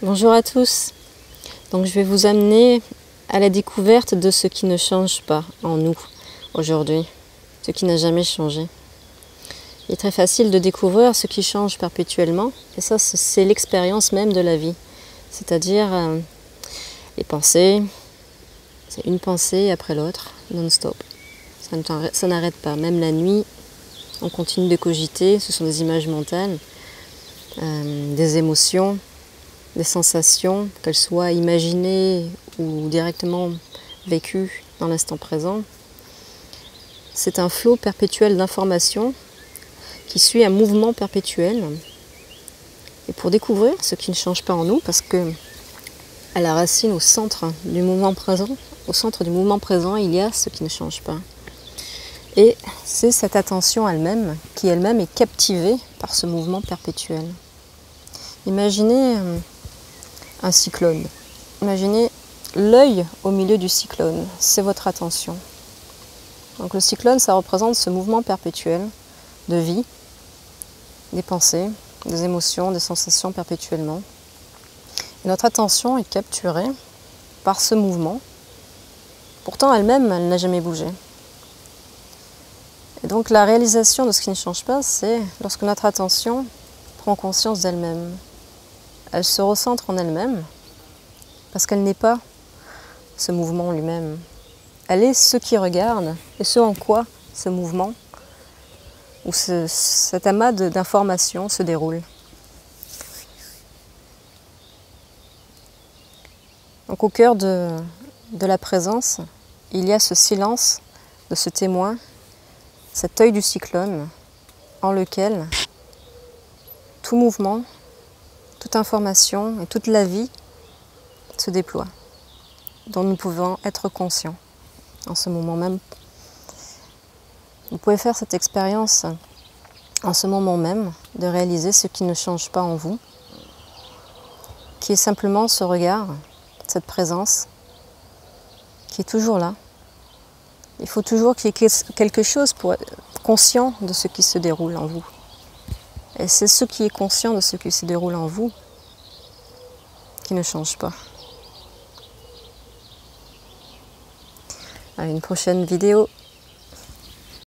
Bonjour à tous. Donc je vais vous amener à la découverte de ce qui ne change pas en nous aujourd'hui, ce qui n'a jamais changé. Il est très facile de découvrir ce qui change perpétuellement, et ça c'est l'expérience même de la vie, c'est-à-dire les pensées, c'est une pensée après l'autre, non-stop. Ça n'arrête pas, même la nuit, on continue de cogiter, ce sont des images mentales, des émotions, des sensations, qu'elles soient imaginées ou directement vécues dans l'instant présent. C'est un flot perpétuel d'informations qui suit un mouvement perpétuel. Et pour découvrir ce qui ne change pas en nous, parce que à la racine, au centre du mouvement présent, il y a ce qui ne change pas. Et c'est cette attention elle-même qui elle-même est captivée par ce mouvement perpétuel. Imaginez un cyclone. Imaginez l'œil au milieu du cyclone, c'est votre attention. Donc le cyclone, ça représente ce mouvement perpétuel de vie, des pensées, des émotions, des sensations perpétuellement. Et notre attention est capturée par ce mouvement. Pourtant elle-même, elle n'a jamais bougé. Et donc la réalisation de ce qui ne change pas, c'est lorsque notre attention prend conscience d'elle-même. Elle se recentre en elle-même, parce qu'elle n'est pas ce mouvement lui-même. Elle est ce qui regarde et ce en quoi ce mouvement ou cet amas d'informations se déroule. Donc au cœur de la présence, il y a ce silence de ce témoin, cet œil du cyclone, en lequel tout mouvement, toute information et toute la vie se déploie, dont nous pouvons être conscients en ce moment même. Vous pouvez faire cette expérience en ce moment même, de réaliser ce qui ne change pas en vous, qui est simplement ce regard, cette présence, qui est toujours là. Il faut toujours qu'il y ait quelque chose pour être conscient de ce qui se déroule en vous. Et c'est ce qui est conscient de ce qui se déroule en vous qui ne change pas. À une prochaine vidéo.